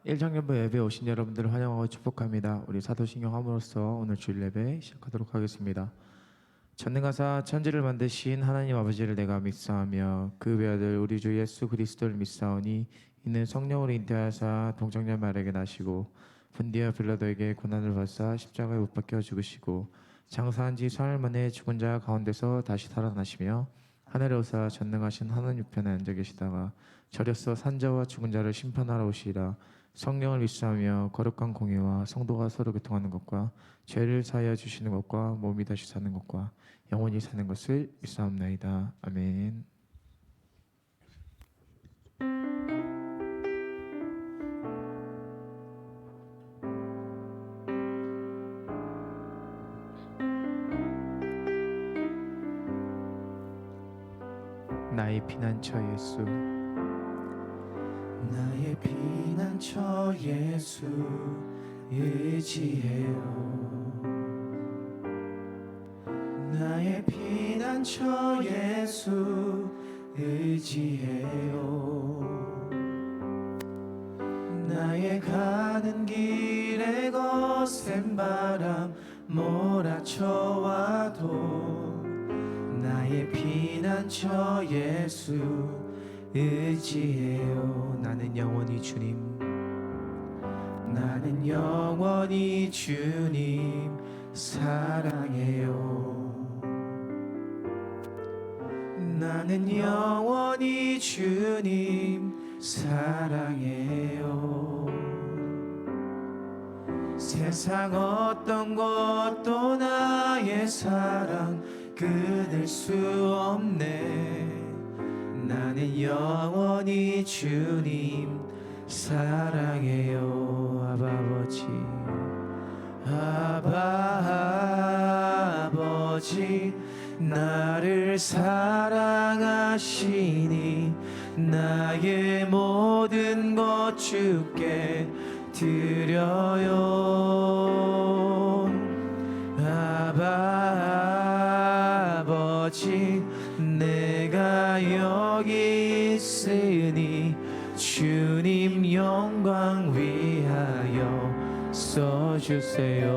일장년부 예배 오신 여러분들을 환영하고 축복합니다. 우리 사도신경 함으로써 오늘 주일 예배 시작하도록 하겠습니다. 전능하사 천지를 만드신 하나님 아버지를 내가 믿사오며 그 외아들 우리 주 예수 그리스도를 믿사오니 이는 성령으로 잉태하사 동정녀 마리아에게 나시고 본디오 빌라도에게 고난을 받사 십자가에 못 박혀 죽으시고 장사한 지 사흘 만에 죽은 자 가운데서 다시 살아나시며 하늘에 오사 전능하신 하나님 우편에 앉아 계시다가 저려서 산자와 죽은 자를 심판하러 오시리라. 성령을 믿사오며 거룩한 공의와 성도가 서로 교통하는 것과 죄를 사하여 주시는 것과 몸이 다시 사는 것과 영원히 사는 것을 믿사옵나이다. 아멘. 나의 피난처 예수, 나의 피난처 예수 의지해요. 나의 피난처 예수 의지해요. 나의 가는 길에 거센 바람 몰아쳐와도 나의 피난처 예수 의지해요. 나는 영원히 주님, 나는 영원히 주님 사랑해요. 나는 영원히 주님 사랑해요. 세상 어떤 것도 나의 사랑 끊을 수 없네. 나는 영원히 주님 사랑해요. 아버지, 아버지 나를 사랑하시니 나의 모든 것 주께 드려요. 아버지 내가 여기 있으니 주님 영광 위하여 써주세요.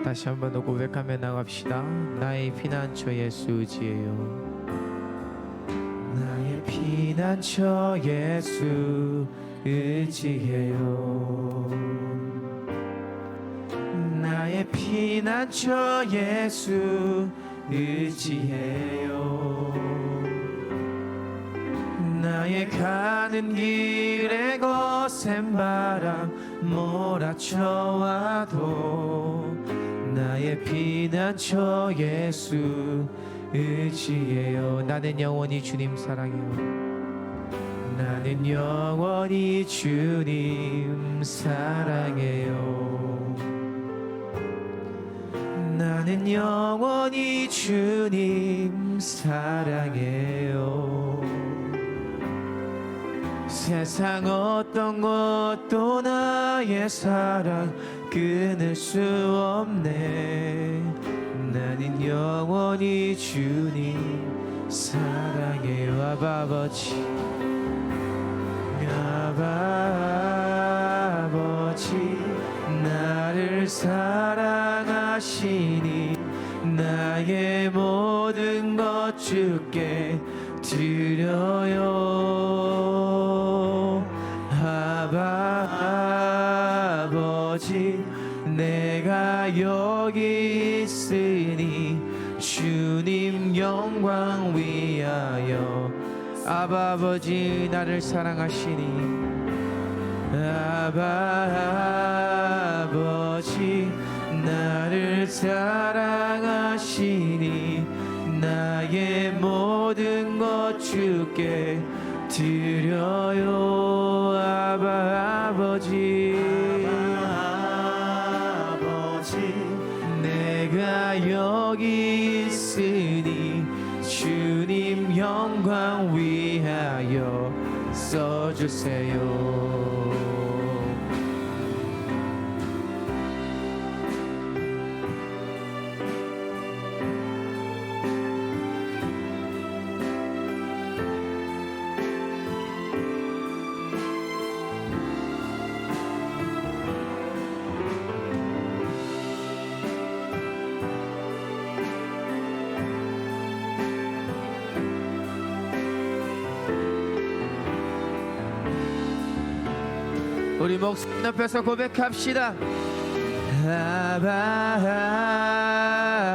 다시 한번 더 고백하며 나갑시다. 나의 피난처 예수 의지해요. 나의 피난처 예수 의지해요. 나의 피난처 예수 의지해요. 나의 가는 길에 거센 바람 몰아쳐와도 나의 피난처 예수 의지해요. 나는 영원히 주님 사랑해요. 나는 영원히 주님 사랑해요. 나는 영원히 주님 사랑해요. 세상 어떤 것도 나의 사랑 끊을 수 없네. 나는 영원히 주님 사랑해요. 아버지, 아버지 나를 사랑하시니 나의 모든 것 주께 드려요. 아버지 내가 여기 있으니 주님 영광 위하여. 아버지 나를 사랑하시니 아버지 나를 사랑하시니 나의 모든 것 주께 드려요. 아버지 내가 여기 있으니 주님 영광 위하여 써주세요. 우리 목소리 높여서 고백합시다.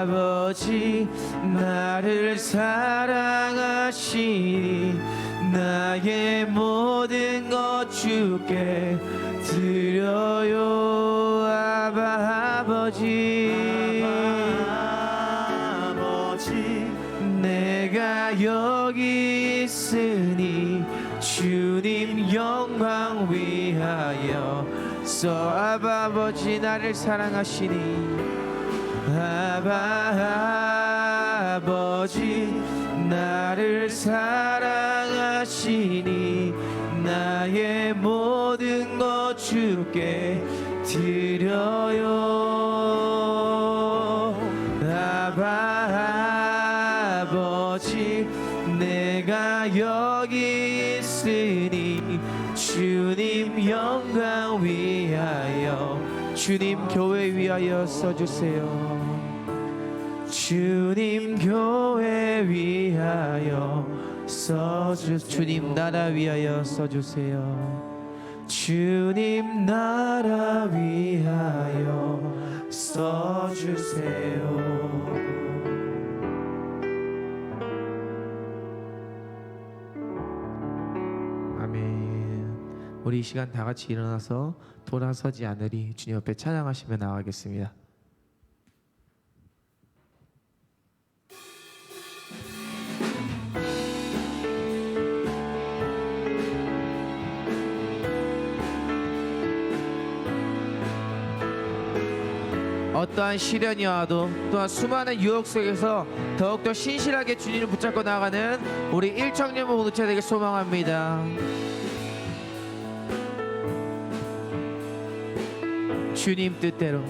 아버지 나를 사랑하시니 나의 모든 것 주께 드려요. 아버지 내가 여기 있으니 주님 영광 위하여 아버지 나를 사랑하시니 아버지 나를 사랑하시니 나의 모든 것 주께 드려요. 아버지 내가 여기 있으니 주님 영광 위하여 주님 교회 위하여 써주세요. 주님 교회 위하여 주님 나라 위하여 써주세요. 주님 나라 위하여 써주세요. 우리 이 시간 다 같이 일어나서 돌아서지 않으리 주님 옆에 찬양하시며 나가겠습니다. 어떠한 시련이 와도 또한 수많은 유혹 속에서 더욱더 신실하게 주님을 붙잡고 나가는 우리 일청년 공동체 되길 소망합니다. 주님 뜻대로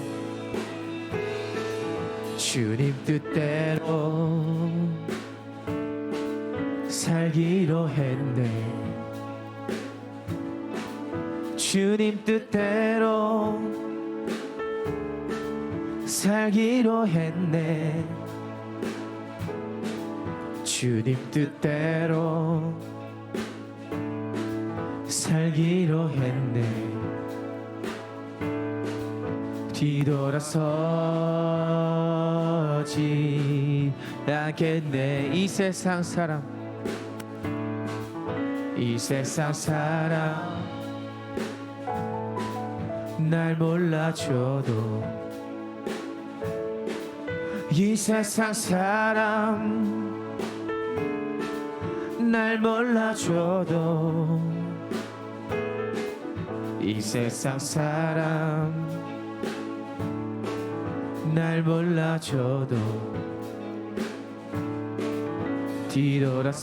주님 뜻대로 살기로 했네. 주님 뜻대로 살기로 했네. 주님 뜻대로 살기로 했네. 뒤돌아서지 않겠네. 이 세상 사람 날 몰라줘도 이 세상 사람 날 몰라줘도 이 세상 사람 날 몰라줘도 뒤돌아서지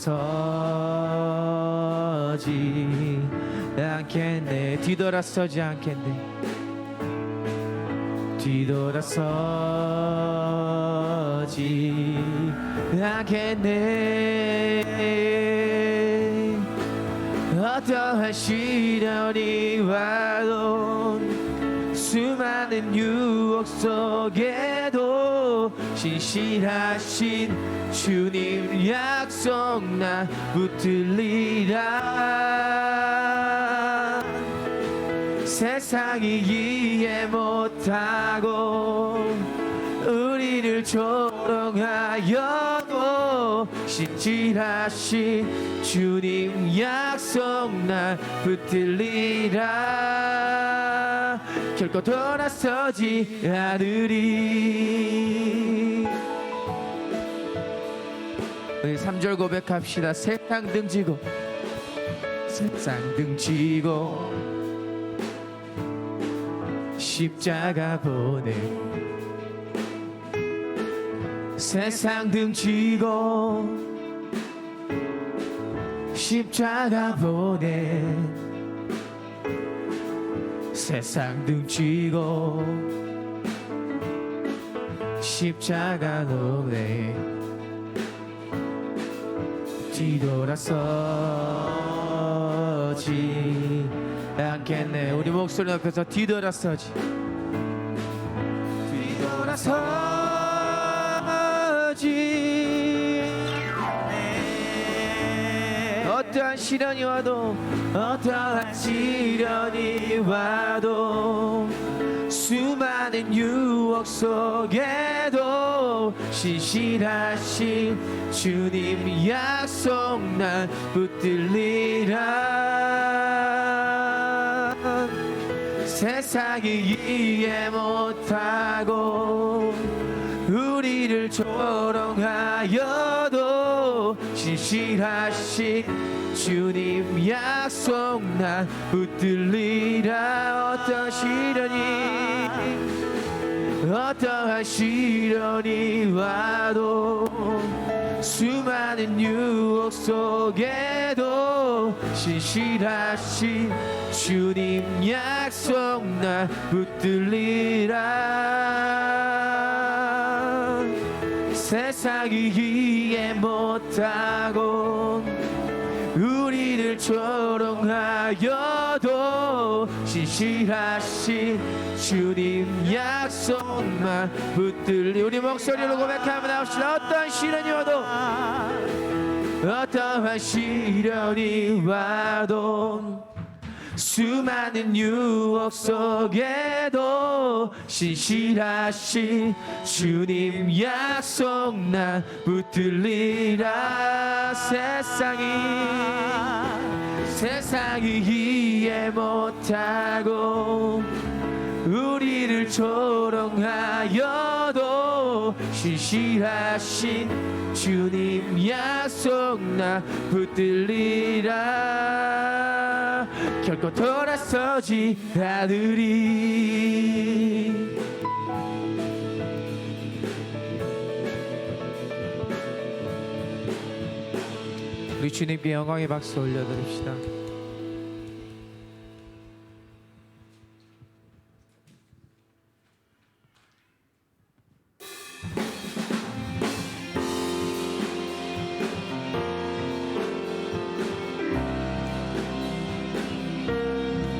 않겠네. 뒤돌아서지 않겠네. 뒤돌아서지 않겠네. 어떠한 시련이 와도 수많은 유혹 속에도 신실하신 주님 약속 나 붙들리라. 세상이 이해 못하고 우리를 조롱하여도 신실하신 주님 약속 나 붙들리라. 결코 돌아서지 않으리. 우리 3절 고백합시다. 세상 등지고 십자가 보내. 세상 등지고 십자가 보내. 세상 등지고 십자가 보내. 뒤돌아서지 않겠네. 우리 목소리 높여서 뒤돌아서지 어떠한 시련이 와도 어떠한 시련이 와도 수많은 유혹 속에도 신실하신 주님 약속 난 붙들리라. 세상이 이해 못하고 우리를 조롱하여도 신실하신 주님 약속 난 붙들리라. 어떠한 시련이 와도 수많은 유혹 속에도 신실하신 주님 약속 난 붙들리라. 세상이 이해 못하고 우리를 조롱하여도 신실하신 주님 약속만 붙들리. 우리 목소리로 고백하며 나옵시다. 어떠한 시련이 와도 수많은 유혹 속에도 신실하신 주님 약속 난 붙들리라. 세상이 이해 못하고 우리를 조롱하여도 신실하신 주님 약속 나 붙들리라. 결코 돌아서지 않으리. 우리 주님께 영광의 박수 올려드립시다.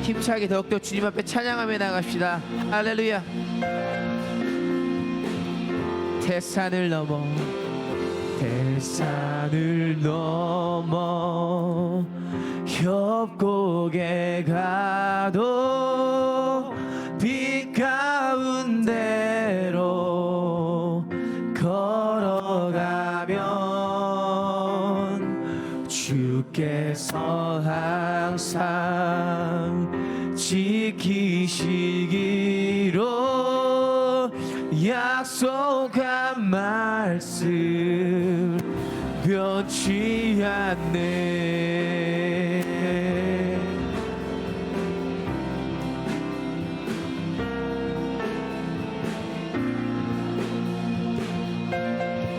힘차게 더욱더 주님 앞에 찬양하며 나갑시다. 할렐루야. 대산을 넘어 협곡에 가도 빛 가운데로 걸어가면 주께서 항상 지키시기로 약속한 말씀 변치 않네.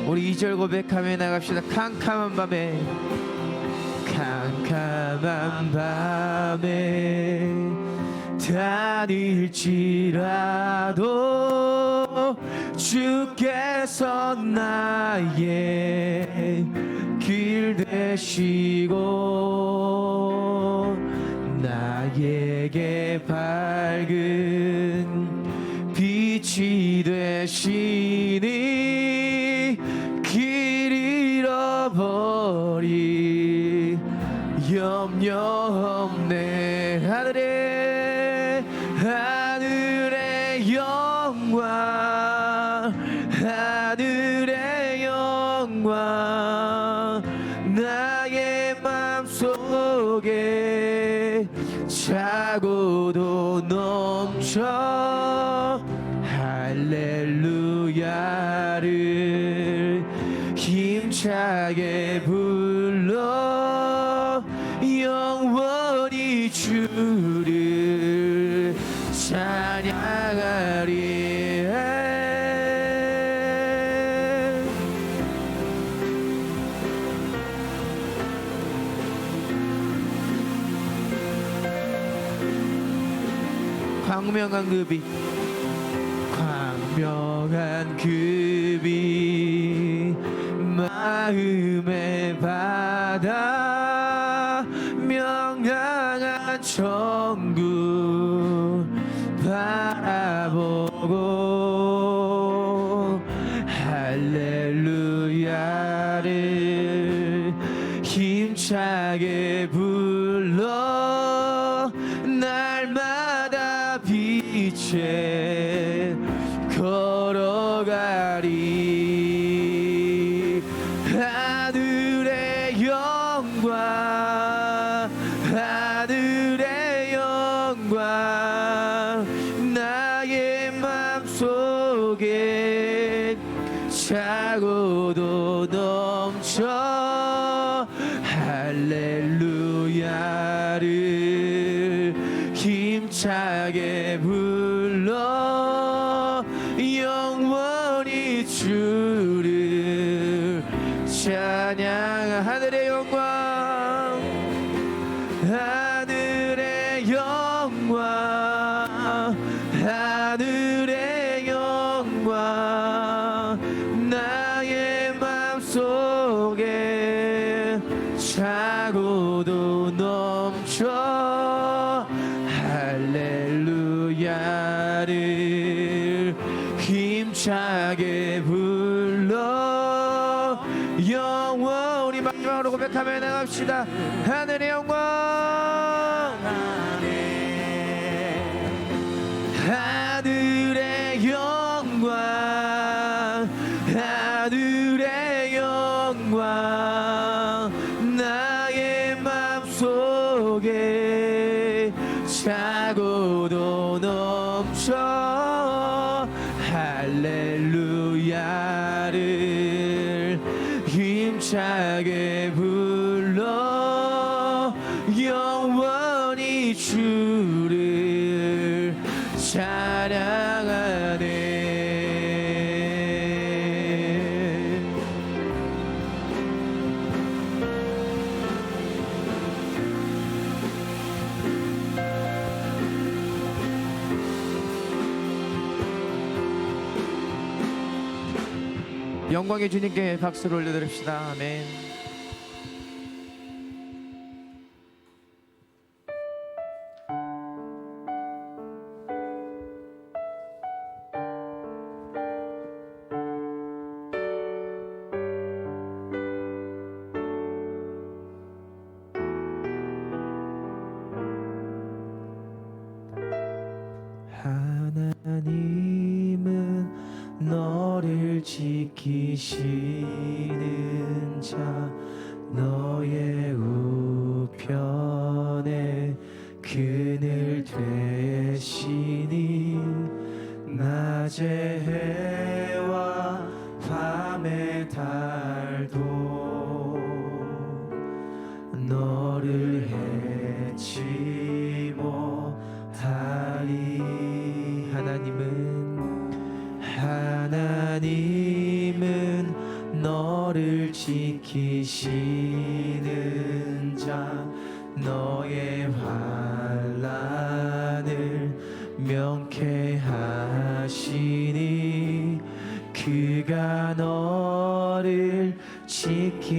우리 2절 고백하며 나갑시다. 캄캄한 밤에 다닐지라도 주께서 나의 길 되시고 나에게 밝은 빛이 되시니 길 잃어버리 염려 없네. 하늘의 영광 나의 맘속에 차고도 넘쳐 할렐루야를 힘차게 불러 영원히 주를 찬양하리. 광명한 급이 마음의 바다 명랑한 천국 바라보고 할렐루야를 힘차게 힘차게 불러 날마다 빛에 걸어가리. 하늘의 영광 하늘의 영광 나의 맘속에 차고도 넘쳐 할렐루야를 힘차게 불러 영원히 주를 찬양. 하늘의 영광 하늘의 영광 하늘의 영광 나의 맘속에 차고도 넘쳐 할렐루야를 힘차게 불러 영원히. 마지막으로 고백하며 나갑시다. 하늘의 영광 하늘의 영광 하늘의 영광 나의 맘속에 차고도 넘쳐 할렐루야를 힘차게 불러 영원히 주를 찬양하네. 영광의 주님께 박수를 올려드립시다. 아멘. 하나님은 너를 지키시는 자 너의 우편에 그늘 되시니 낮의 해와 밤의 달도 너를 해치 못하리. 하나님은 너를 지키시는 자 너의 환난을 명쾌하시니 그가 너를 지키시리라.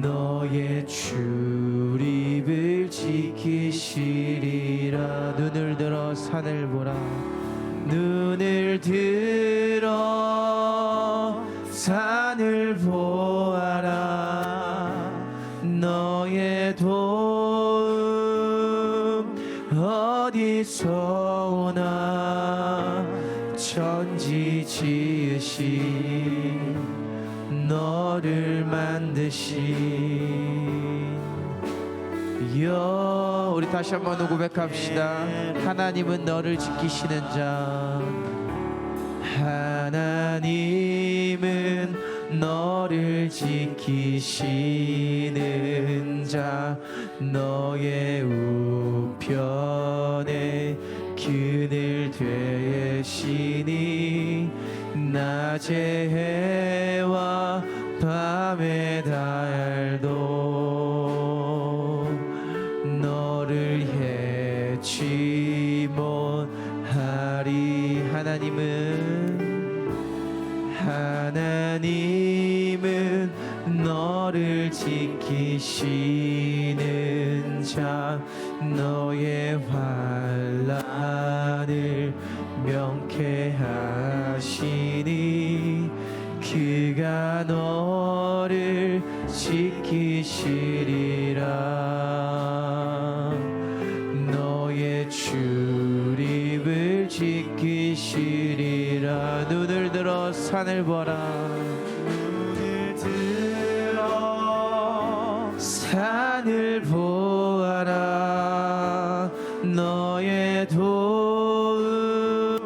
너의 출입을 지키시리라. 눈을 들어 산을 보라. 눈을 들어 산을 보아라. 너의 도움 어디서 오나. 천지 지으신 너를 만드신 우리 다시 한번 고백합시다. 하나님은 너를 지키시는 자 하나님은 너를 지키시는 자 너의 우편에 그늘 되시니 낮의 해와 밤의 달도 너를 해치 못하리. 하나님은 너를 지키시는 자 너의 환난을 명쾌하시니 그가 너 지키시리라. 너의 출입을 지키시리라. 눈을 들어 산을 보라. 눈을 들어 산을 보아라. 너의 도움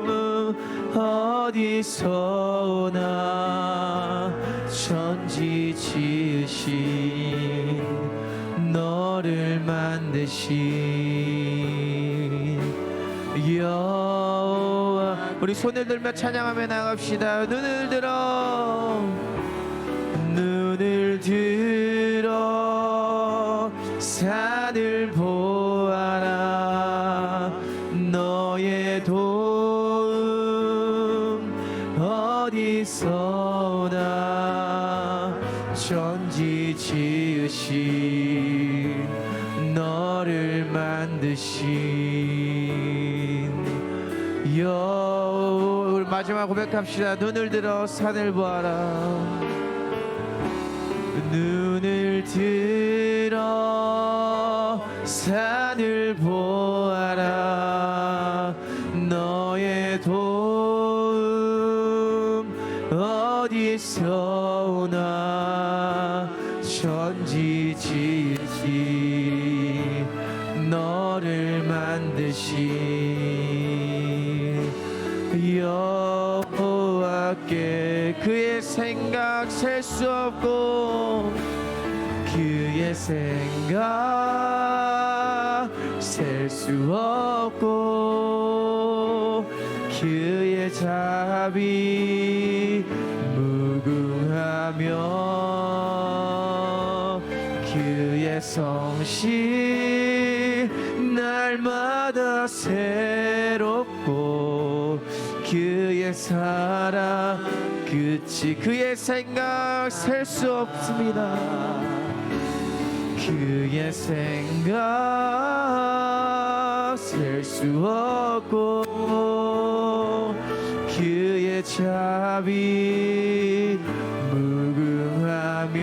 어디서 오나. 천지 지으신 너를 만드신 여호와. 우리 손을 들며 찬양하며 나갑시다. 눈을 들어 산을 보아라. 너의 도움 어디서 오나. 천지 지으신 너를 만드신 여호와. 마지막 고백합시다. 눈을 들어 산을 보아라. 눈을 들어 산을 보아라. 너의 도움 어디서 오나. 천지 지으신 너를 만드신 여호와께 그의 생각 셀 수 없고. 그의 생각 셀 수 없고. 그의 자비 무궁하며. 그의 성실 날마다 새롭고. 그의 사랑 끝이 그의 생각 셀 수 없습니다. 그의 생각 셀 수 없고. 그의 자비 무궁하며.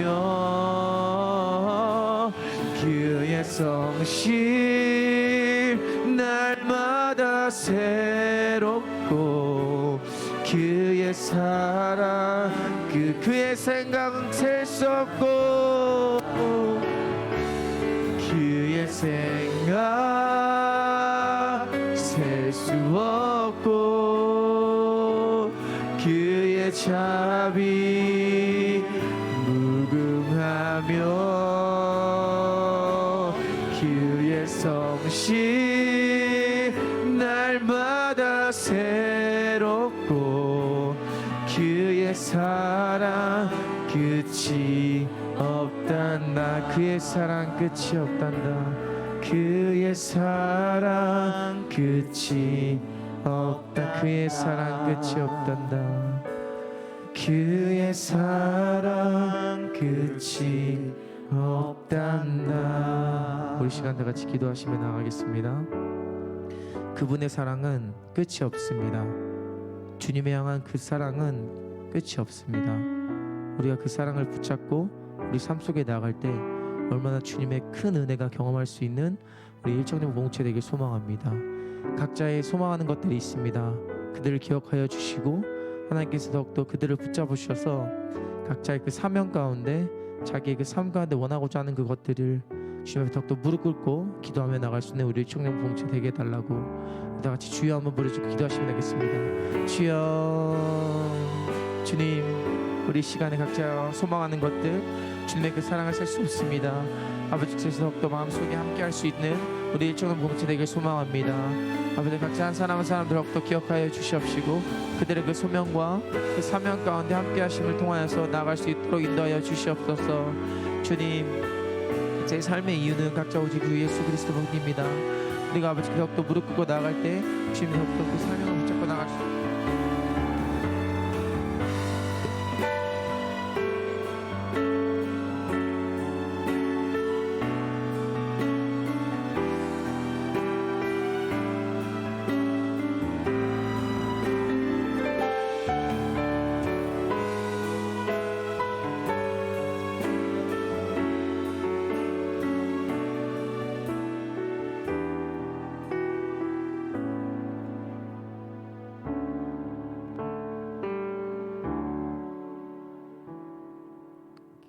그의 성실 날마다 새롭고. 그의 사랑 그의 생각은 셀 수 없고. 그의 생각 셀 수 없고. 그의 자비 무궁하며. 그의 성실 날마다 새롭고. 그의 사랑 끝이 없단다. 그의 사랑 끝이 없단다. 그의 사랑 끝이 없다. 그의 사랑 끝이 없단다. 그의 사랑 끝이 없단다. 우리 시간 다 같이 기도하시며 나가겠습니다. 그분의 사랑은 끝이 없습니다. 주님의 향한 그 사랑은 끝이 없습니다. 우리가 그 사랑을 붙잡고 우리 삶 속에 나갈 때 얼마나 주님의 큰 은혜가 경험할 수 있는 우리 일정령 공동체 되길 소망합니다. 각자의 소망하는 것들이 있습니다. 그들을 기억하여 주시고 하나님께서 더욱더 그들을 붙잡으셔서 각자의 그 사명 가운데 자기의 그 삶 가운데 원하고자 하는 그것들을 주님 앞에 더욱더 무릎 꿇고 기도하며 나갈 수 있는 우리 일정령 공동체 되게 해달라고 다 같이 주여 한번 부르짖고 기도하시면 되겠습니다. 주여. 주님, 우리 시간에 각자 소망하는 것들 주님의 그 사랑을 셀 수 없습니다. 아버지께서 더욱더 마음속에 함께할 수 있는 우리 일정한 공동체 되길 소망합니다. 아버지 각자 한 사람 한 사람 더욱더 기억하여 주시옵시고 그들의 그 소명과 그 사명 가운데 함께하심을 통하여서 나아갈 수 있도록 인도하여 주시옵소서. 주님, 제 삶의 이유는 각자 오직 주 예수 그리스도뿐입니다. 우리가 아버지께 더욱더 무릎 꿇고 나아갈 때 주님이 더욱더 그 사명을 붙잡고 나갈 수 있습니다.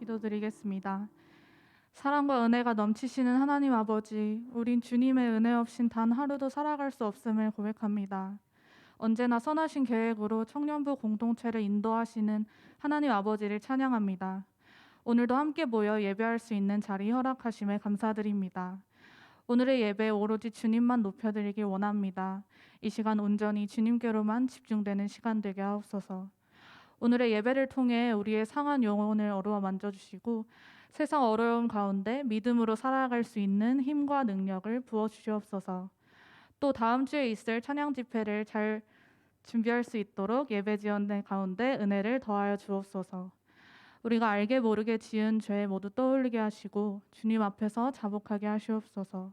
기도드리겠습니다. 사랑과 은혜가 넘치시는 하나님 아버지, 우린 주님의 은혜 없인 단 하루도 살아갈 수 없음을 고백합니다. 언제나 선하신 계획으로 청년부 공동체를 인도하시는 하나님 아버지를 찬양합니다. 오늘도 함께 모여 예배할 수 있는 자리 허락하심에 감사드립니다. 오늘의 예배 오로지 주님만 높여드리길 원합니다. 이 시간 온전히 주님께로만 집중되는 시간 되게 하옵소서. 오늘의 예배를 통해 우리의 상한 영혼을 어루어 만져주시고 세상 어려움 가운데 믿음으로 살아갈 수 있는 힘과 능력을 부어주시옵소서. 또 다음 주에 있을 찬양 집회를 잘 준비할 수 있도록 예배 지원 가운데 은혜를 더하여 주옵소서. 우리가 알게 모르게 지은 죄 모두 떠올리게 하시고 주님 앞에서 자복하게 하시옵소서.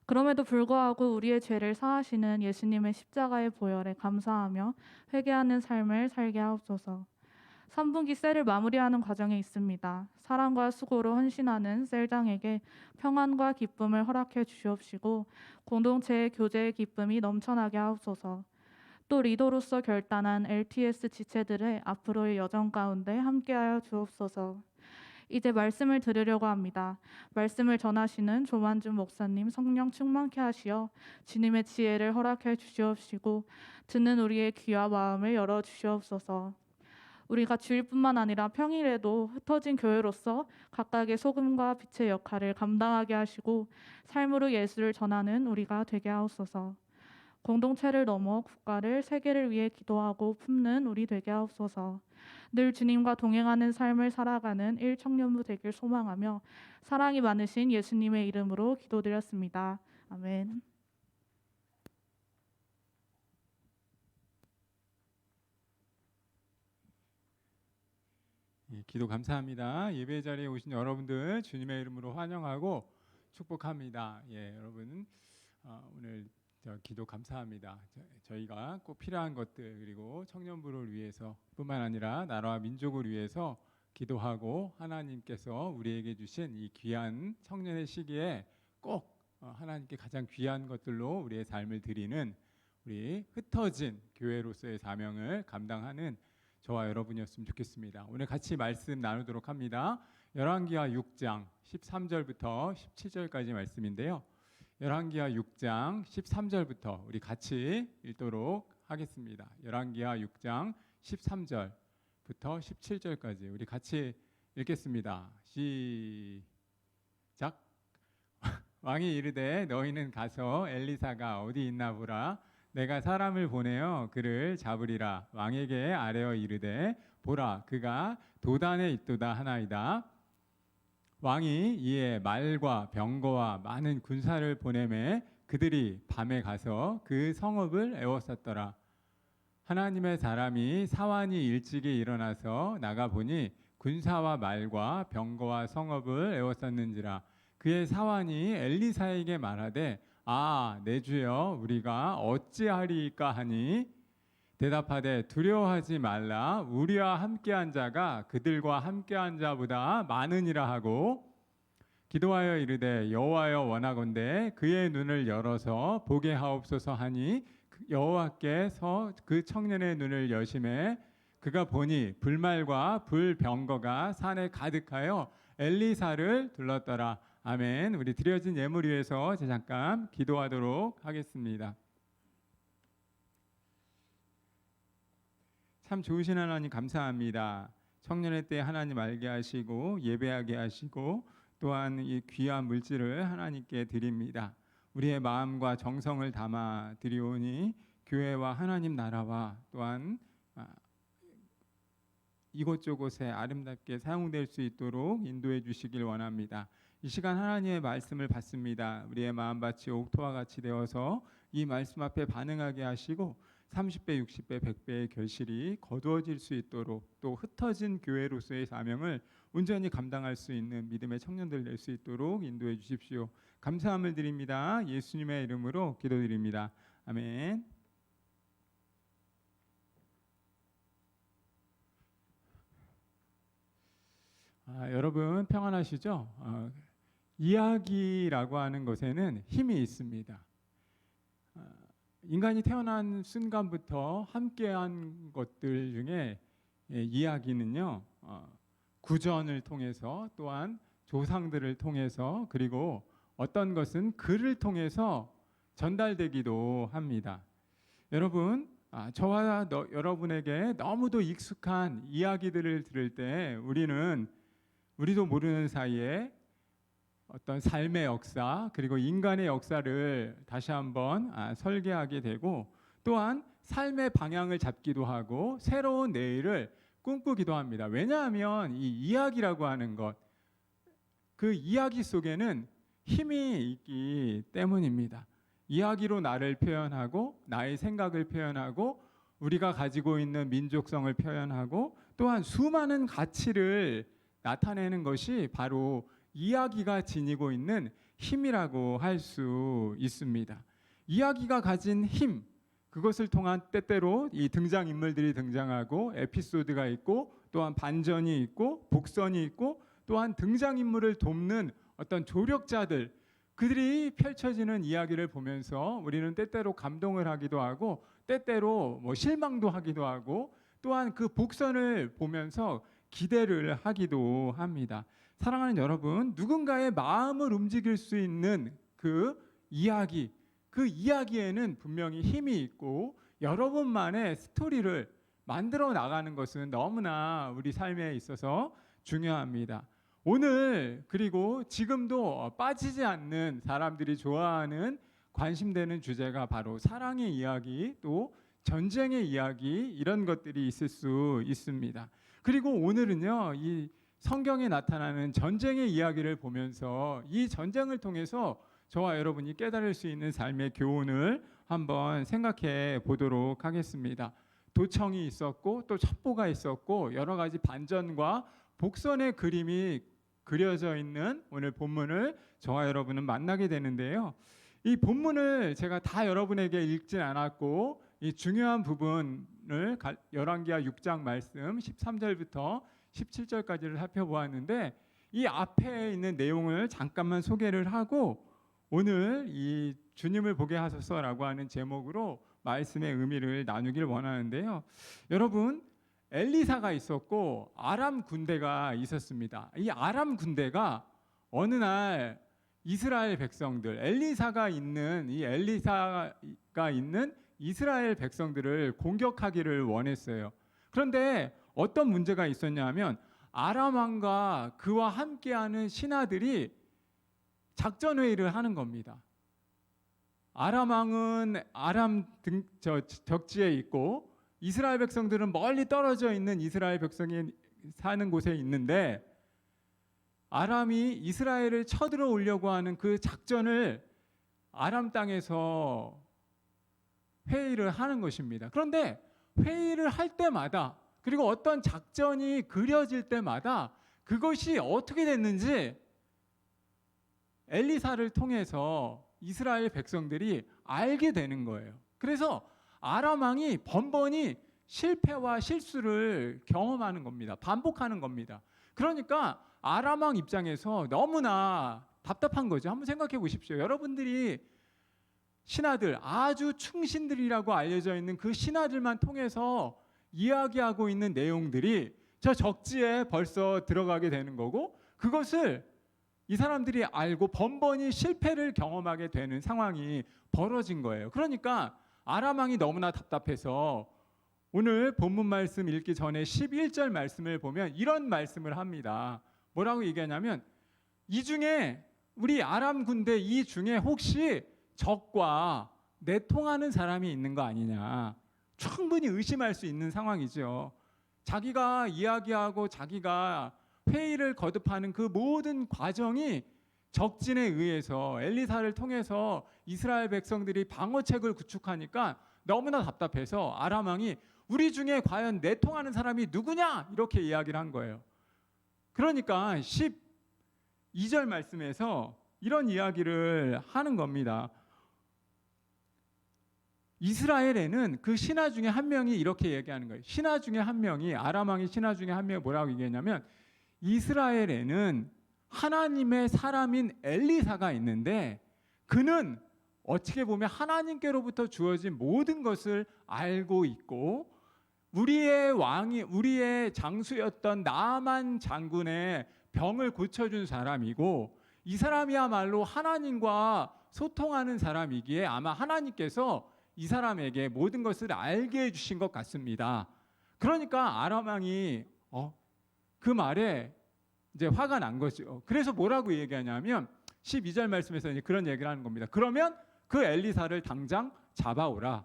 그럼에도 불구하고 우리의 죄를 사하시는 예수님의 십자가의 보혈에 감사하며 회개하는 삶을 살게 하옵소서. 3분기 셀을 마무리하는 과정에 있습니다. 사랑과 수고로 헌신하는 셀장에게 평안과 기쁨을 허락해 주시옵시고 공동체의 교제의 기쁨이 넘쳐나게 하옵소서. 또 리더로서 결단한 LTS 지체들의 앞으로의 여정 가운데 함께하여 주옵소서. 이제 말씀을 들으려고 합니다. 말씀을 전하시는 조만준 목사님 성령 충만케 하시어 주님의 지혜를 허락해 주시옵시고 듣는 우리의 귀와 마음을 열어 주시옵소서. 우리가 주일뿐만 아니라 평일에도 흩어진 교회로서 각각의 소금과 빛의 역할을 감당하게 하시고 삶으로 예수를 전하는 우리가 되게 하옵소서. 공동체를 넘어 국가를 세계를 위해 기도하고 품는 우리 되게 하옵소서. 늘 주님과 동행하는 삶을 살아가는 1청년부 되길 소망하며 사랑이 많으신 예수님의 이름으로 기도드렸습니다. 아멘. 예, 기도 감사합니다. 예배 자리에 오신 여러분들 주님의 이름으로 환영하고 축복합니다. 예, 여러분 오늘 기도 감사합니다. 저희가 꼭 필요한 것들 그리고 청년부를 위해서 뿐만 아니라 나라와 민족을 위해서 기도하고 하나님께서 우리에게 주신 이 귀한 청년의 시기에 꼭 하나님께 가장 귀한 것들로 우리의 삶을 드리는 우리 흩어진 교회로서의 사명을 감당하는 저와 여러분이었으면 좋겠습니다. 오늘 같이 말씀 나누도록 합니다. 열왕기하 6장 13절부터 17절까지 말씀인데요. 열왕기하 6장 13절부터 우리 같이 읽도록 하겠습니다. 열왕기하 6장 13절부터 17절까지 우리 같이 읽겠습니다. 시작. 왕이 이르되 너희는 가서 엘리사가 어디 있나 보라. 내가 사람을 보내어 그를 잡으리라. 왕에게 아뢰어 이르되 보라 그가 도단에 있도다 하나이다. 왕이 이에 말과 병거와 많은 군사를 보내매 그들이 밤에 가서 그 성읍을 에워쌌더라. 하나님의 사람이 사환이 일찍이 일어나서 나가 보니 군사와 말과 병거와 성읍을 에워쌌는지라. 그의 사환이 엘리사에게 말하되 내 주여 우리가 어찌하리이까 하니 대답하되 두려워하지 말라. 우리와 함께한 자가 그들과 함께한 자보다 많으니라 하고 기도하여 이르되 여호와여 원하건대 그의 눈을 열어서 보게 하옵소서 하니 여호와께서 그 청년의 눈을 여심해 그가 보니 불말과 불병거가 산에 가득하여 엘리사를 둘렀더라. 아멘. 우리 드려진 예물 위해서 잠깐 기도하도록 하겠습니다. 참 좋으신 하나님 감사합니다. 청년의 때 하나님 알게 하시고 예배하게 하시고 또한 이 귀한 물질을 하나님께 드립니다. 우리의 마음과 정성을 담아 드리오니 교회와 하나님 나라와 또한 이곳저곳에 아름답게 사용될 수 있도록 인도해 주시길 원합니다. 이 시간 하나님의 말씀을 받습니다. 우리의 마음밭이 옥토와 같이 되어서 이 말씀 앞에 반응하게 하시고 30배, 60배, 100배의 결실이 거두어질 수 있도록 또 흩어진 교회로서의 사명을 온전히 감당할 수 있는 믿음의 청년들 될 수 있도록 인도해 주십시오. 감사함을 드립니다. 예수님의 이름으로 기도드립니다. 아멘. 여러분 평안하시죠? 이야기라고 하는 것에는 힘이 있습니다. 인간이 태어난 순간부터 함께한 것들 중에 이야기는요 구전을 통해서 또한 조상들을 통해서 그리고 어떤 것은 글을 통해서 전달되기도 합니다. 여러분, 저와 여러분에게 너무도 익숙한 이야기들을 들을 때 우리도 모르는 사이에 어떤 삶의 역사 그리고 인간의 역사를 다시 한번 설계하게 되고 또한 삶의 방향을 잡기도 하고 새로운 내일을 꿈꾸기도 합니다. 왜냐하면 이 이야기라고 하는 것, 그 이야기 속에는 힘이 있기 때문입니다. 이야기로 나를 표현하고 나의 생각을 표현하고 우리가 가지고 있는 민족성을 표현하고 또한 수많은 가치를 나타내는 것이 바로 이야기가 지니고 있는 힘이라고 할 수 있습니다. 이야기가 가진 힘, 그것을 통한 때때로 이 등장인물들이 등장하고 에피소드가 있고 또한 반전이 있고 복선이 있고 또한 등장인물을 돕는 어떤 조력자들, 그들이 펼쳐지는 이야기를 보면서 우리는 때때로 감동을 하기도 하고 때때로 실망도 하기도 하고 또한 그 복선을 보면서 기대를 하기도 합니다. 사랑하는 여러분, 누군가의 마음을 움직일 수 있는 그 이야기, 그 이야기에는 분명히 힘이 있고 여러분만의 스토리를 만들어 나가는 것은 너무나 우리 삶에 있어서 중요합니다. 오늘 그리고 지금도 빠지지 않는 사람들이 좋아하는 관심되는 주제가 바로 사랑의 이야기, 또 전쟁의 이야기, 이런 것들이 있을 수 있습니다. 그리고 오늘은요, 이 성경에 나타나는 전쟁의 이야기를 보면서 이 전쟁을 통해서 저와 여러분이 깨달을 수 있는 삶의 교훈을 한번 생각해 보도록 하겠습니다. 도청이 있었고 또 첩보가 있었고 여러 가지 반전과 복선의 그림이 그려져 있는 오늘 본문을 저와 여러분은 만나게 되는데요. 이 본문을 제가 다 여러분에게 읽진 않았고 이 중요한 부분을 열왕기하 6장 말씀 13절부터 17절까지를 살펴보았는데 이 앞에 있는 내용을 잠깐만 소개를 하고 오늘 이 주님을 보게 하소서라고 하는 제목으로 말씀의 의미를 나누길 원하는데요. 여러분, 엘리사가 있었고 아람 군대가 있었습니다. 이 아람 군대가 어느 날 이스라엘 백성들, 엘리사가 있는 이스라엘 백성들을 공격하기를 원했어요. 그런데 어떤 문제가 있었냐면 아람 왕과 그와 함께하는 신하들이 작전 회의를 하는 겁니다. 아람 왕은 아람 적지에 있고 이스라엘 백성들은 멀리 떨어져 있는 이스라엘 백성이 사는 곳에 있는데 아람이 이스라엘을 쳐들어오려고 하는 그 작전을 아람 땅에서 회의를 하는 것입니다. 그런데 회의를 할 때마다 그리고 어떤 작전이 그려질 때마다 그것이 어떻게 됐는지 엘리사를 통해서 이스라엘 백성들이 알게 되는 거예요. 그래서 아람 왕이 번번이 실패와 실수를 경험하는 겁니다. 반복하는 겁니다. 그러니까 아람 왕 입장에서 너무나 답답한 거죠. 한번 생각해 보십시오. 여러분들이 신하들, 아주 충신들이라고 알려져 있는 그 신하들만 통해서 이야기하고 있는 내용들이 저 적지에 벌써 들어가게 되는 거고 그것을 이 사람들이 알고 번번이 실패를 경험하게 되는 상황이 벌어진 거예요. 그러니까 아람 왕이 너무나 답답해서 오늘 본문 말씀 읽기 전에 11절 말씀을 보면 이런 말씀을 합니다. 뭐라고 얘기하냐면 이 중에 우리 아람 군대 이 중에 혹시 적과 내통하는 사람이 있는 거 아니냐. 충분히 의심할 수 있는 상황이죠. 자기가 이야기하고 자기가 회의를 거듭하는 그 모든 과정이 적진에 의해서 엘리사를 통해서 이스라엘 백성들이 방어책을 구축하니까 너무나 답답해서 아람 왕이 우리 중에 과연 내통하는 사람이 누구냐 이렇게 이야기를 한 거예요. 그러니까 12절 말씀에서 이런 이야기를 하는 겁니다. 이스라엘에는 그 신하 중에 한 명이 이렇게 얘기하는 거예요. 신하 중에 한 명이 아람 왕이 신하 중에 한 명이 뭐라고 얘기했냐면 이스라엘에는 하나님의 사람인 엘리사가 있는데 그는 어떻게 보면 하나님께로부터 주어진 모든 것을 알고 있고 우리의 왕이 우리의 장수였던 나만 장군의 병을 고쳐준 사람이고 이 사람이야말로 하나님과 소통하는 사람이기에 아마 하나님께서 이 사람에게 모든 것을 알게 해주신 것 같습니다. 그러니까 아람 왕이 그 말에 이제 화가 난 거죠. 그래서 뭐라고 얘기하냐면 12절 말씀에서 이제 그런 얘기를 하는 겁니다. 그러면 그 엘리사를 당장 잡아오라.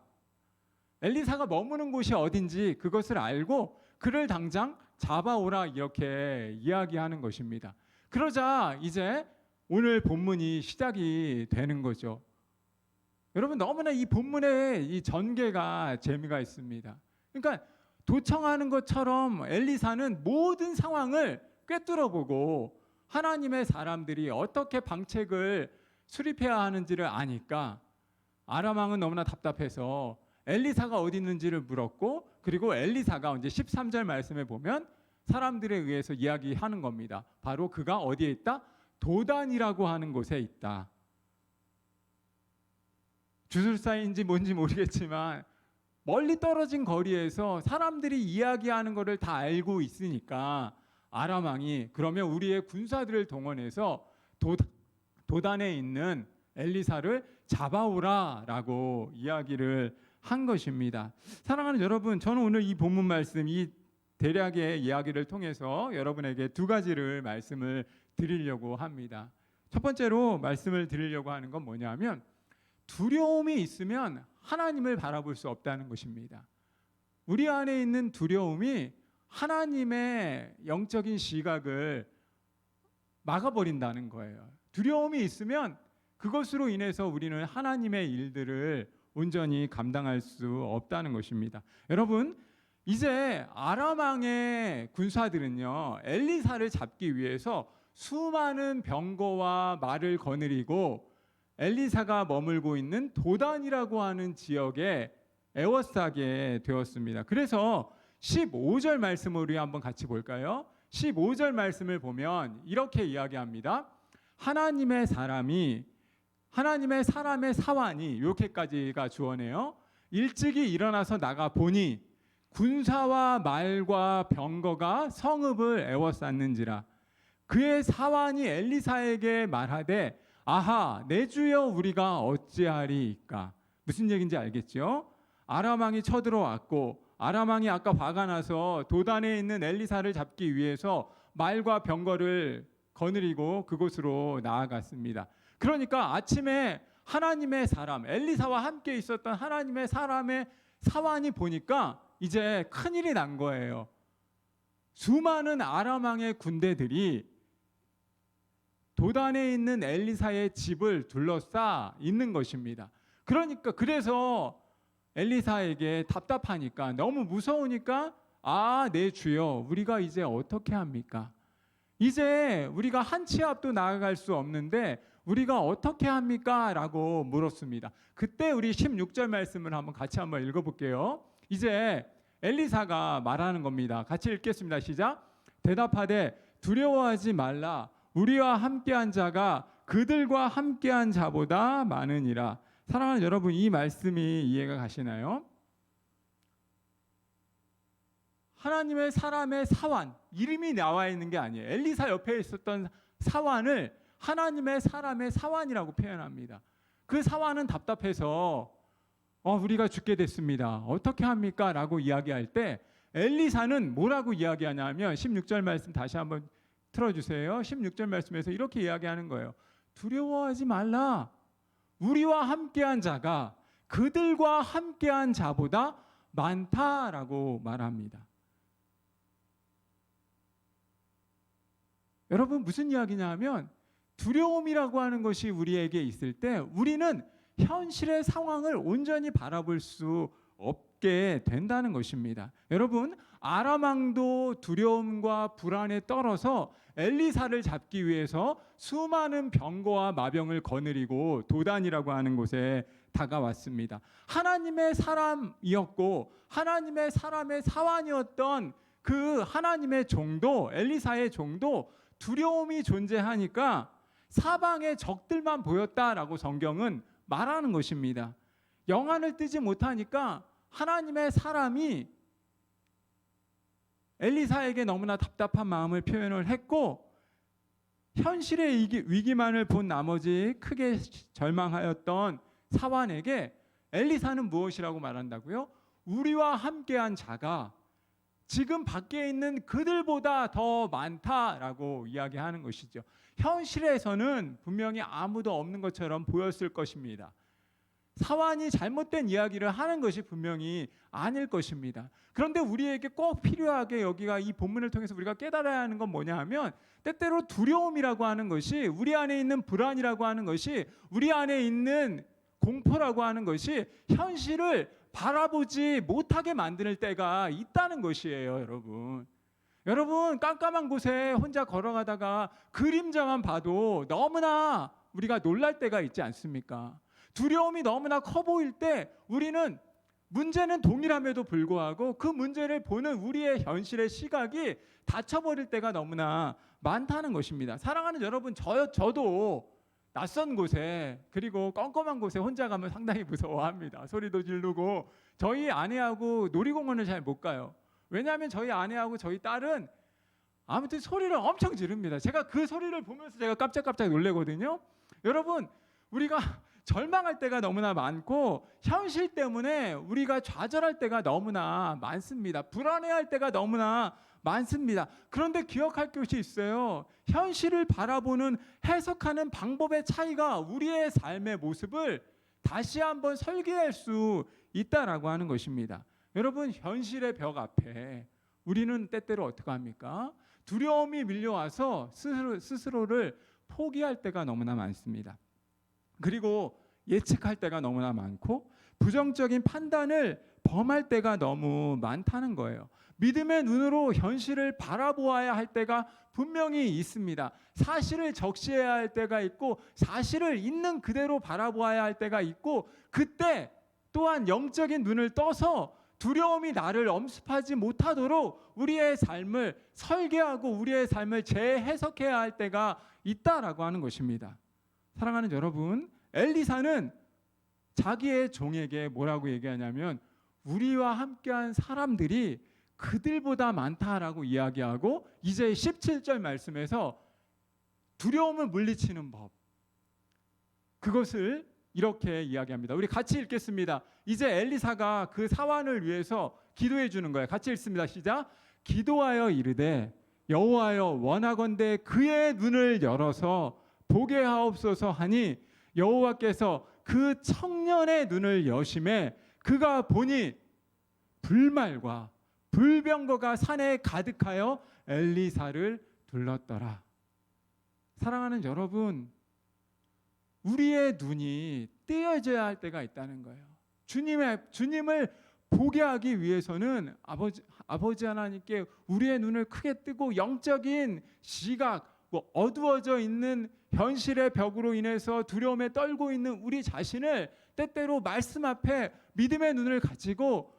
엘리사가 머무는 곳이 어딘지 그것을 알고 그를 당장 잡아오라 이렇게 이야기하는 것입니다. 그러자 이제 오늘 본문이 시작이 되는 거죠. 여러분 너무나 이 본문의 이 전개가 재미가 있습니다. 그러니까 도청하는 것처럼 엘리사는 모든 상황을 꿰뚫어보고 하나님의 사람들이 어떻게 방책을 수립해야 하는지를 아니까 아람 왕은 너무나 답답해서 엘리사가 어디 있는지를 물었고 그리고 엘리사가 이제 13절 말씀에 보면 사람들에 의해서 이야기하는 겁니다. 바로 그가 어디에 있다? 도단이라고 하는 곳에 있다. 주술사인지 뭔지 모르겠지만 멀리 떨어진 거리에서 사람들이 이야기하는 것을 다 알고 있으니까 아람 왕이 그러면 우리의 군사들을 동원해서 도단에 있는 엘리사를 잡아오라라고 이야기를 한 것입니다. 사랑하는 여러분, 저는 오늘 이 본문 말씀, 이 대략의 이야기를 통해서 여러분에게 두 가지를 말씀을 드리려고 합니다. 첫 번째로 말씀을 드리려고 하는 건 뭐냐면 두려움이 있으면 하나님을 바라볼 수 없다는 것입니다. 우리 안에 있는 두려움이 하나님의 영적인 시각을 막아버린다는 거예요. 두려움이 있으면 그것으로 인해서 우리는 하나님의 일들을 온전히 감당할 수 없다는 것입니다. 여러분, 이제 아람 왕의 군사들은요, 엘리사를 잡기 위해서 수많은 병거와 말을 거느리고 엘리사가 머물고 있는 도단이라고 하는 지역에 에워싸게 되었습니다. 그래서 15절 말씀을 우리 한번 같이 볼까요? 15절 말씀을 보면 이렇게 이야기합니다. 하나님의 사람의 사환이, 이렇게까지가 주어네요. 일찍이 일어나서 나가 보니 군사와 말과 병거가 성읍을 에워쌌는지라. 그의 사환이 엘리사에게 말하되 아하, 내 주여, 우리가 어찌하리이까. 무슨 얘기인지 알겠죠? 아람 왕이 쳐들어왔고 아람 왕이 아까 화가 나서 도단에 있는 엘리사를 잡기 위해서 말과 병거를 거느리고 그곳으로 나아갔습니다. 그러니까 아침에 하나님의 사람, 엘리사와 함께 있었던 하나님의 사람의 사환이 보니까 이제 큰일이 난 거예요. 수많은 아람 왕의 군대들이 도단에 있는 엘리사의 집을 둘러싸 있는 것입니다. 그래서 엘리사에게 답답하니까, 너무 무서우니까 내 주여, 우리가 이제 어떻게 합니까? 이제 우리가 한 치 앞도 나아갈 수 없는데 우리가 어떻게 합니까? 라고 물었습니다. 그때 우리 16절 말씀을 같이 한번 읽어볼게요. 이제 엘리사가 말하는 겁니다. 같이 읽겠습니다. 시작. 대답하되 두려워하지 말라. 우리와 함께한 자가 그들과 함께한 자보다 많으니라. 사랑하는 여러분, 이 말씀이 이해가 가시나요? 하나님의 사람의 사환, 이름이 나와 있는 게 아니에요. 엘리사 옆에 있었던 사환을 하나님의 사람의 사환이라고 표현합니다. 그 사환은 답답해서 우리가 죽게 됐습니다. 어떻게 합니까? 라고 이야기할 때 엘리사는 뭐라고 이야기하냐면 16절 말씀 다시 한번 틀어주세요. 16절 말씀에서 이렇게 이야기하는 거예요. 두려워하지 말라. 우리와 함께한 자가 그들과 함께한 자보다 많다라고 말합니다. 여러분, 무슨 이야기냐 하면 두려움이라고 하는 것이 우리에게 있을 때 우리는 현실의 상황을 온전히 바라볼 수 없게 된다는 것입니다. 여러분, 아람 왕도 두려움과 불안에 떨어서 엘리사를 잡기 위해서 수많은 병거와 마병을 거느리고 도단이라고 하는 곳에 다가왔습니다. 하나님의 사람이었고 하나님의 사람의 사환이었던 그 하나님의 종도, 엘리사의 종도 두려움이 존재하니까 사방에 적들만 보였다라고 성경은 말하는 것입니다. 영안을 뜨지 못하니까 하나님의 사람이 엘리사에게 너무나 답답한 마음을 표현을 했고 현실의 위기만을 본 나머지 크게 절망하였던 사환에게 엘리사는 무엇이라고 말한다고요? 우리와 함께한 자가 지금 밖에 있는 그들보다 더 많다라고 이야기하는 것이죠. 현실에서는 분명히 아무도 없는 것처럼 보였을 것입니다. 사환이 잘못된 이야기를 하는 것이 분명히 아닐 것입니다. 그런데 우리에게 꼭 필요하게 여기가 이 본문을 통해서 우리가 깨달아야 하는 건 뭐냐 하면 때때로 두려움이라고 하는 것이 우리 안에 있는 불안이라고 하는 것이 우리 안에 있는 공포라고 하는 것이 현실을 바라보지 못하게 만드는 때가 있다는 것이에요, 여러분. 여러분 깜깜한 곳에 혼자 걸어가다가 그림자만 봐도 너무나 우리가 놀랄 때가 있지 않습니까? 두려움이 너무나 커 보일 때 우리는 문제는 동일함에도 불구하고 그 문제를 보는 우리의 현실의 시각이 닫혀버릴 때가 너무나 많다는 것입니다. 사랑하는 여러분, 저도 낯선 곳에 그리고 껌껌한 곳에 혼자 가면 상당히 무서워합니다. 소리도 지르고 저희 아내하고 놀이공원을 잘 못 가요. 왜냐하면 저희 아내하고 저희 딸은 아무튼 소리를 엄청 지릅니다. 제가 그 소리를 보면서 제가 깜짝깜짝 놀래거든요. 여러분, 우리가 절망할 때가 너무나 많고 현실 때문에 우리가 좌절할 때가 너무나 많습니다. 불안해할 때가 너무나 많습니다. 그런데 기억할 것이 있어요. 현실을 바라보는 해석하는 방법의 차이가 우리의 삶의 모습을 다시 한번 설계할 수 있다라고 하는 것입니다. 여러분, 현실의 벽 앞에 우리는 때때로 어떻게 합니까? 두려움이 밀려와서 스스로를 포기할 때가 너무나 많습니다. 그리고 예측할 때가 너무나 많고 부정적인 판단을 범할 때가 너무 많다는 거예요. 믿음의 눈으로 현실을 바라보아야 할 때가 분명히 있습니다. 사실을 적시해야 할 때가 있고 사실을 있는 그대로 바라보아야 할 때가 있고 그때 또한 영적인 눈을 떠서 두려움이 나를 엄습하지 못하도록 우리의 삶을 설계하고 우리의 삶을 재해석해야 할 때가 있다라고 하는 것입니다. 사랑하는 여러분, 엘리사는 자기의 종에게 뭐라고 얘기하냐면 우리와 함께한 사람들이 그들보다 많다라고 이야기하고 이제 17절 말씀에서 두려움을 물리치는 법, 그것을 이렇게 이야기합니다. 우리 같이 읽겠습니다. 이제 엘리사가 그 사환을 위해서 기도해 주는 거예요. 같이 읽습니다. 시작. 기도하여 이르되 여호와여 원하건대 그의 눈을 열어서 보게 하옵소서 하니 여호와께서 그 청년의 눈을 여심해 그가 보니 불말과 불병거가 산에 가득하여 엘리사를 둘렀더라. 사랑하는 여러분, 우리의 눈이 떼어져야 할 때가 있다는 거예요. 주님을 보게 하기 위해서는 아버지 하나님께 우리의 눈을 크게 뜨고 영적인 시각, 어두워져 있는 현실의 벽으로 인해서 두려움에 떨고 있는 우리 자신을 때때로 말씀 앞에 믿음의 눈을 가지고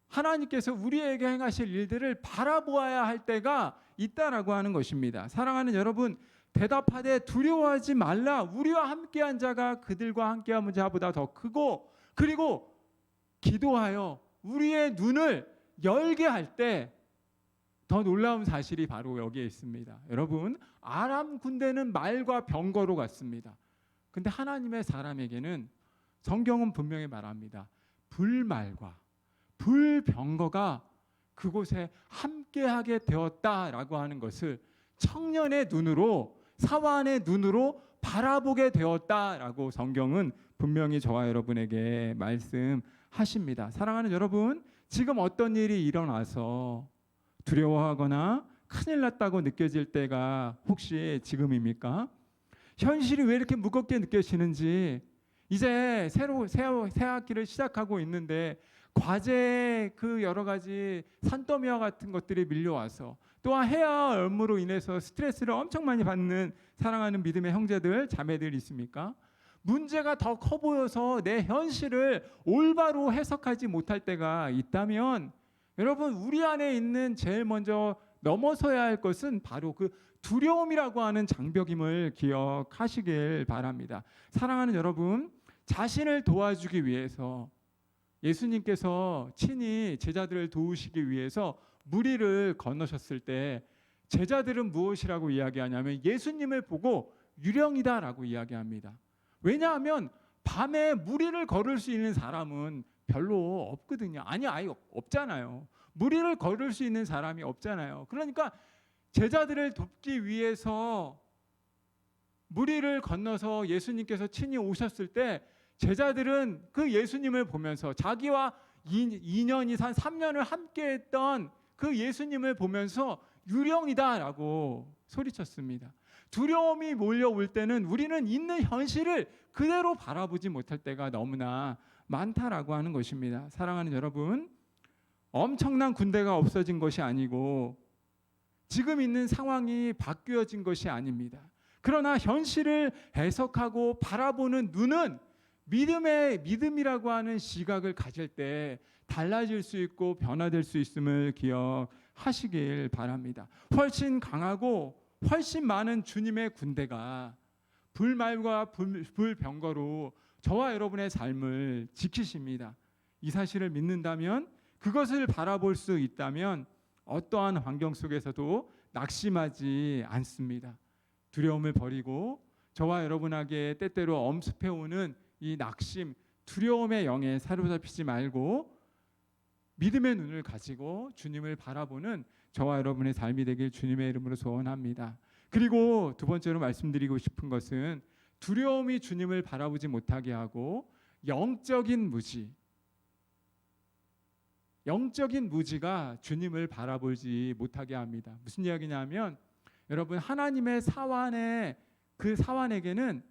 하나님께서 우리에게 행하실 일들을 바라보아야 할 때가 있다라고 하는 것입니다. 사랑하는 여러분, 대답하되 두려워하지 말라. 우리와 함께한 자가 그들과 함께한 자보다 더 크고 그리고 기도하여 우리의 눈을 열게 할 때 더 놀라운 사실이 바로 여기에 있습니다. 여러분, 아람 군대는 말과 병거로 갔습니다. 근데 하나님의 사람에게는 성경은 분명히 말합니다. 불말과 불병거가 그곳에 함께하게 되었다라고 하는 것을 청년의 눈으로 사환의 눈으로 바라보게 되었다라고 성경은 분명히 저와 여러분에게 말씀하십니다. 사랑하는 여러분, 지금 어떤 일이 일어나서 두려워하거나 큰일 났다고 느껴질 때가 혹시 지금입니까? 현실이 왜 이렇게 무겁게 느껴지는지 이제 새 학기를 시작하고 있는데 과제 그 여러 가지 산더미와 같은 것들이 밀려와서 또한 해야 할 업무로 인해서 스트레스를 엄청 많이 받는 사랑하는 믿음의 형제들, 자매들 있습니까? 문제가 더 커 보여서 내 현실을 올바로 해석하지 못할 때가 있다면 여러분, 우리 안에 있는 제일 먼저 넘어서야 할 것은 바로 그 두려움이라고 하는 장벽임을 기억하시길 바랍니다. 사랑하는 여러분, 자신을 도와주기 위해서 예수님께서 친히 제자들을 도우시기 위해서 무리를 건너셨을 때 제자들은 무엇이라고 이야기하냐면 예수님을 보고 유령이다라고 이야기합니다. 왜냐하면 밤에 무리를 걸을 수 있는 사람은 별로 없거든요. 아니 아예 없잖아요. 무리를 걸을 수 있는 사람이 없잖아요. 그러니까 제자들을 돕기 위해서 무리를 건너서 예수님께서 친히 오셨을 때 제자들은 그 예수님을 보면서 자기와 2년 이상 3년을 함께했던 그 예수님을 보면서 유령이다라고 소리쳤습니다. 두려움이 몰려올 때는 우리는 있는 현실을 그대로 바라보지 못할 때가 너무나 많다라고 하는 것입니다. 사랑하는 여러분, 엄청난 군대가 없어진 것이 아니고 지금 있는 상황이 바뀌어진 것이 아닙니다. 그러나 현실을 해석하고 바라보는 눈은 믿음이라고 하는 시각을 가질 때 달라질 수 있고 변화될 수 있음을 기억하시길 바랍니다. 훨씬 강하고 훨씬 많은 주님의 군대가 불말과 불병거로 저와 여러분의 삶을 지키십니다. 이 사실을 믿는다면, 그것을 바라볼 수 있다면 어떠한 환경 속에서도 낙심하지 않습니다. 두려움을 버리고 저와 여러분에게 때때로 엄습해오는 이 낙심, 두려움의 영에 사로잡히지 말고 믿음의 눈을 가지고 주님을 바라보는 저와 여러분의 삶이 되길 주님의 이름으로 소원합니다. 그리고 두 번째로 말씀드리고 싶은 것은 두려움이 주님을 바라보지 못하게 하고 영적인 무지가 주님을 바라보지 못하게 합니다. 무슨 이야기냐면 여러분, 하나님의 사완의 그 사완에게는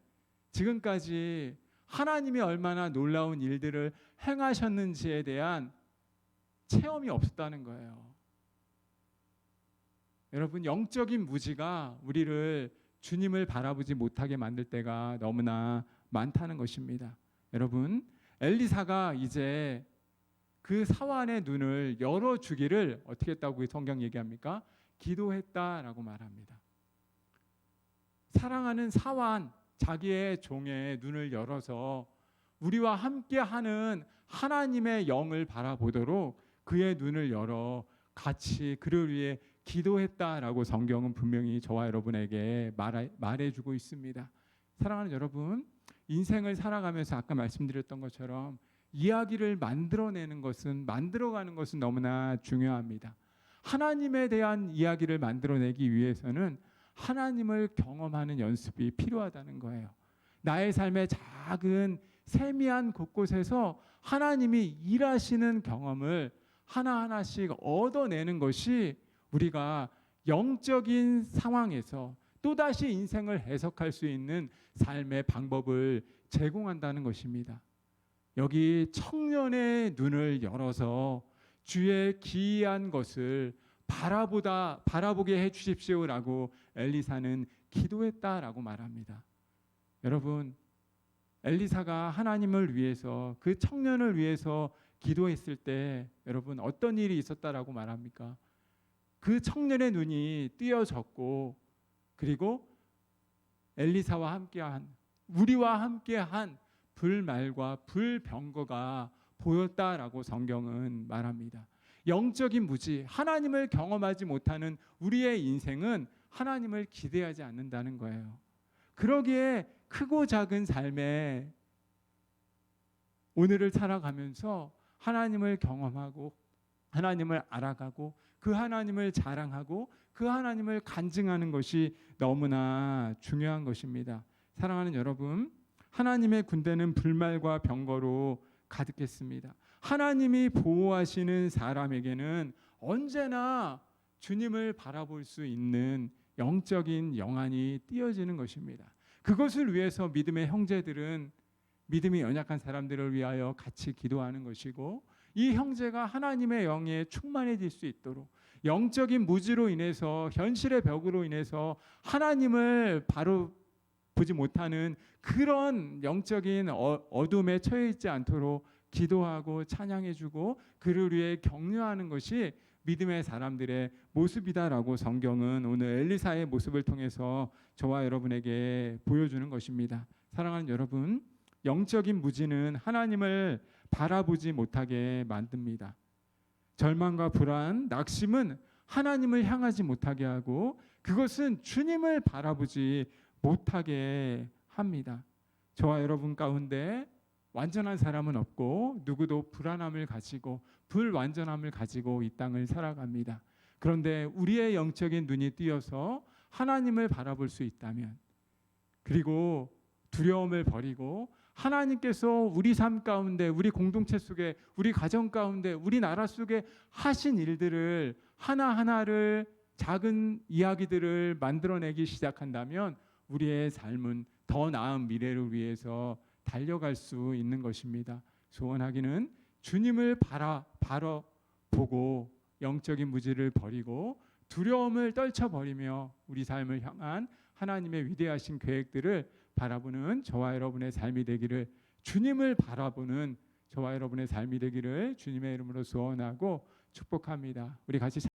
지금까지 하나님이 얼마나 놀라운 일들을 행하셨는지에 대한 체험이 없었다는 거예요. 여러분, 영적인 무지가 우리를 주님을 바라보지 못하게 만들 때가 너무나 많다는 것입니다. 여러분, 엘리사가 이제 그 사완의 눈을 열어주기를 어떻게 했다고 성경 얘기합니까? 기도했다라고 말합니다. 사랑하는 사완, 자기의 종의 눈을 열어서 우리와 함께하는 하나님의 영을 바라보도록 그의 눈을 열어 같이 그를 위해 기도했다라고 성경은 분명히 저와 여러분에게 말해주고 있습니다. 사랑하는 여러분, 인생을 살아가면서 아까 말씀드렸던 것처럼 이야기를 만들어가는 것은 너무나 중요합니다. 하나님에 대한 이야기를 만들어내기 위해서는 하나님을 경험하는 연습이 필요하다는 거예요. 나의 삶의 작은 세미한 곳곳에서 하나님이 일하시는 경험을 하나하나씩 얻어내는 것이 우리가 영적인 상황에서 또다시 인생을 해석할 수 있는 삶의 방법을 제공한다는 것입니다. 여기 청년의 눈을 열어서 주의 기이한 것을 바라보게 해 주십시오라고 엘리사는 기도했다라고 말합니다. 여러분, 엘리사가 하나님을 위해서, 그 청년을 위해서 기도했을 때 여러분 어떤 일이 있었다라고 말합니까? 그 청년의 눈이 띄어졌고, 그리고 엘리사와 함께한, 우리와 함께한 불말과 불병거가 보였다라고 성경은 말합니다. 영적인 무지, 하나님을 경험하지 못하는 우리의 인생은 하나님을 기대하지 않는다는 거예요. 그러기에 크고 작은 삶에 오늘을 살아가면서 하나님을 경험하고 하나님을 알아가고 그 하나님을 자랑하고 그 하나님을 간증하는 것이 너무나 중요한 것입니다. 사랑하는 여러분, 하나님의 군대는 불말과 병거로 가득했습니다. 하나님이 보호하시는 사람에게는 언제나 주님을 바라볼 수 있는 영적인 영안이 띄어지는 것입니다. 그것을 위해서 믿음의 형제들은 믿음이 연약한 사람들을 위하여 같이 기도하는 것이고, 이 형제가 하나님의 영에 충만해질 수 있도록 영적인 무지로 인해서, 현실의 벽으로 인해서 하나님을 바로 보지 못하는 그런 영적인 어둠에 처해 있지 않도록 기도하고 찬양해주고 그를 위해 격려하는 것이 믿음의 사람들의 모습이다라고 성경은 오늘 엘리사의 모습을 통해서 저와 여러분에게 보여주는 것입니다. 사랑하는 여러분, 영적인 무지는 하나님을 바라보지 못하게 만듭니다. 절망과 불안, 낙심은 하나님을 향하지 못하게 하고 그것은 주님을 바라보지 못하게 합니다. 저와 여러분 가운데 완전한 사람은 없고 누구도 불안함을 가지고 불완전함을 가지고 이 땅을 살아갑니다. 그런데 우리의 영적인 눈이 띄어서 하나님을 바라볼 수 있다면, 그리고 두려움을 버리고 하나님께서 우리 삶 가운데, 우리 공동체 속에, 우리 가정 가운데, 우리 나라 속에 하신 일들을 하나하나를, 작은 이야기들을 만들어내기 시작한다면 우리의 삶은 더 나은 미래를 위해서 달려갈 수 있는 것입니다. 소원하기는 주님을 바라보고 영적인 무지를 버리고 두려움을 떨쳐버리며 우리 삶을 향한 하나님의 위대하신 계획들을 바라보는 저와 여러분의 삶이 되기를, 주님을 바라보는 저와 여러분의 삶이 되기를 주님의 이름으로 소원하고 축복합니다. 우리 같이